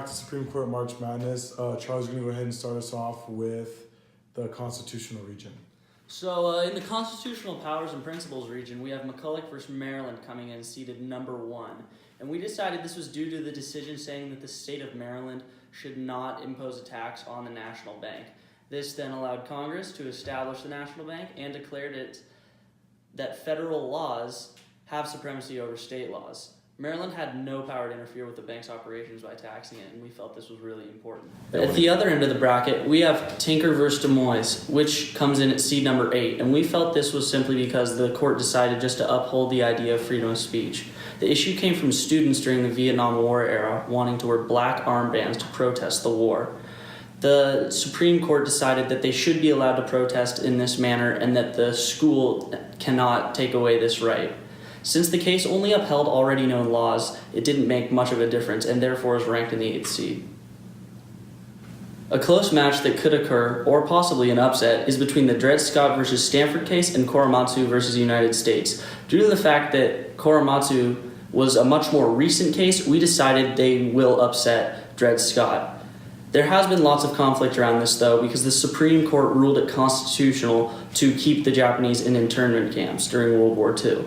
to Supreme Court March Madness. Charles is going to go ahead and start us off with the constitutional region. So in the constitutional powers and principles region, we have McCulloch versus Maryland coming in seated number 1. And we decided this was due to the decision saying that the state of Maryland should not impose a tax on the national bank. This then allowed Congress to establish the national bank and declared it that federal laws have supremacy over state laws. Maryland had no power to interfere with the bank's operations by taxing it, and we felt this was really important. At the other end of the bracket, we have Tinker versus Des Moines, which comes in at seed number 8, and we felt this was simply because the court decided just to uphold the idea of freedom of speech. The issue came from students during the Vietnam War era wanting to wear black armbands to protest the war. The Supreme Court decided that they should be allowed to protest in this manner and that the school cannot take away this right. Since the case only upheld already known laws, it didn't make much of a difference and therefore is ranked in the 8th seed. A close match that could occur, or possibly an upset, is between the Dred Scott versus Stanford case and Korematsu versus the United States. Due to the fact that Korematsu was a much more recent case, we decided they will upset Dred Scott. There has been lots of conflict around this, though, because the Supreme Court ruled it constitutional to keep the Japanese in internment camps during World War II,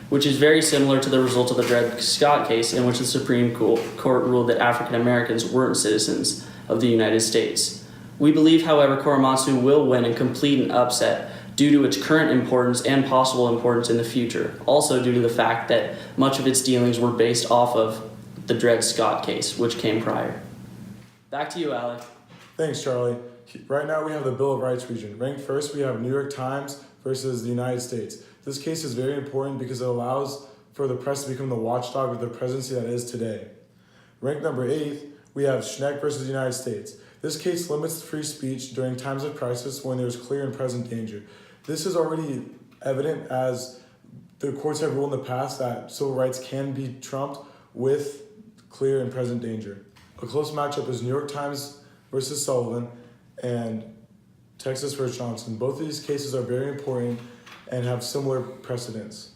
which is very similar to the result of the Dred Scott case, in which the Supreme Court ruled that African Americans weren't citizens of the United States. We believe, however, Korematsu will win and complete an upset due to its current importance and possible importance in the future, also due to the fact that much of its dealings were based off of the Dred Scott case, which came prior. Back to you, Alec. Thanks, Charlie. Right now we have the Bill of Rights region. Ranked first, we have New York Times versus the United States. This case is very important because it allows for the press to become the watchdog of the presidency that is today. Ranked number 8, we have Schneck versus the United States. This case limits free speech during times of crisis when there is clear and present danger. This is already evident as the courts have ruled in the past that civil rights can be trumped with clear and present danger. A close matchup is New York Times versus Sullivan and Texas versus Johnson. Both of these cases are very important and have similar precedents.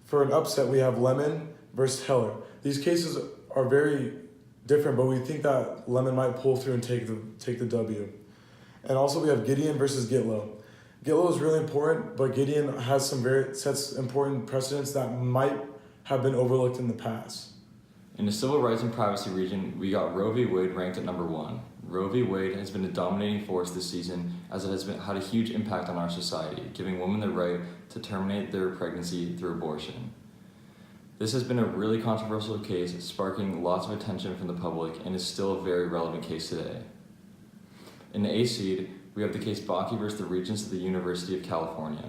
For an upset, we have Lemon versus Heller. These cases are very different, but we think that Lemon might pull through and take the W. And also we have Gideon versus Gitlow. Gitlow is really important, but Gideon has sets important precedents that might have been overlooked in the past. In the civil rights and privacy region, we got Roe v. Wade ranked at number 1. Roe v. Wade has been a dominating force this season as it has had a huge impact on our society, giving women the right to terminate their pregnancy through abortion. This has been a really controversial case, sparking lots of attention from the public, and is still a very relevant case today. In the 8th seed, we have the case Bakke versus the Regents of the University of California.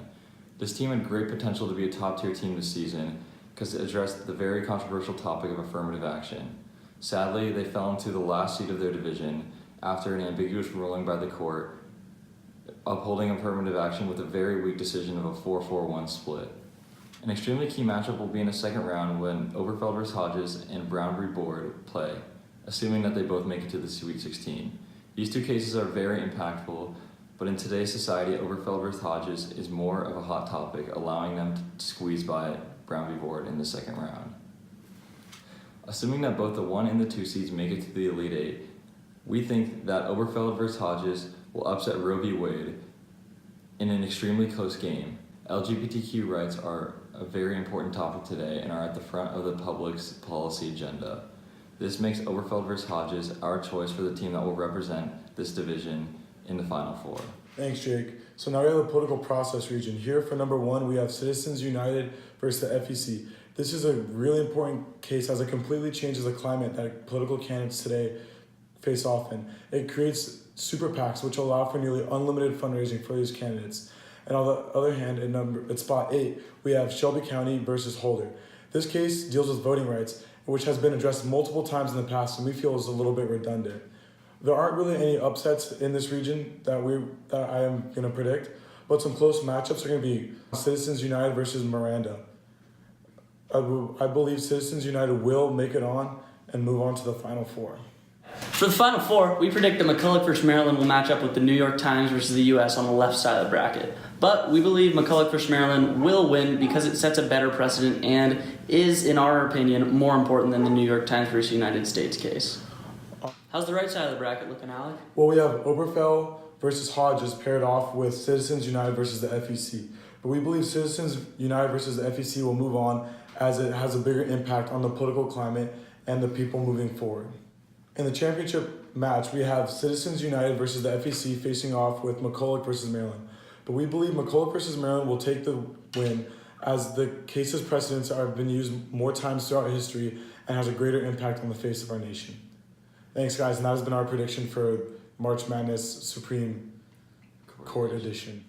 This team had great potential to be a top-tier team this season because it addressed the very controversial topic of affirmative action. Sadly, they fell into the last seed of their division after an ambiguous ruling by the court upholding affirmative action with a very weak decision of a 4-4-1 split. An extremely key matchup will be in the second round when Oberfeld vs. Hodges and Brown v. Board play, assuming that they both make it to the Sweet 16. These two cases are very impactful, but in today's society, Oberfeld vs. Hodges is more of a hot topic, allowing them to squeeze by Brown v. Board in the second round. Assuming that both the 1 and the 2 seeds make it to the Elite 8, we think that Oberfeld vs. Hodges will upset Roe v. Wade in an extremely close game. LGBTQ rights are a very important topic today and are at the front of the public's policy agenda. This makes Oberfeld vs. Hodges our choice for the team that will represent this division in the Final Four. Thanks, Jake. So now we have the political process region. Here for number 1, we have Citizens United versus the FEC. This is a really important case as it completely changes the climate that political candidates today face off in. It creates super PACs, which allow for nearly unlimited fundraising for these candidates. And on the other hand, at spot 8, we have Shelby County versus Holder. This case deals with voting rights, which has been addressed multiple times in the past, and we feel is a little bit redundant. There aren't really any upsets in this region that I am going to predict, but some close matchups are going to be Citizens United versus Miranda. I believe Citizens United will make it on and move on to the Final Four. For the Final Four, we predict that McCulloch versus Maryland will match up with the New York Times versus the U.S. on the left side of the bracket. But we believe McCulloch versus Maryland will win because it sets a better precedent and is, in our opinion, more important than the New York Times versus United States case. How's the right side of the bracket looking, Alec? Well, we have Oberfell versus Hodges paired off with Citizens United versus the FEC. But we believe Citizens United versus the FEC will move on as it has a bigger impact on the political climate and the people moving forward. In the championship match, we have Citizens United versus the FEC facing off with McCulloch versus Maryland. But we believe McCulloch versus Maryland will take the win as the case's precedents have been used more times throughout history and has a greater impact on the face of our nation. Thanks, guys, and that has been our prediction for March Madness Supreme Court Edition.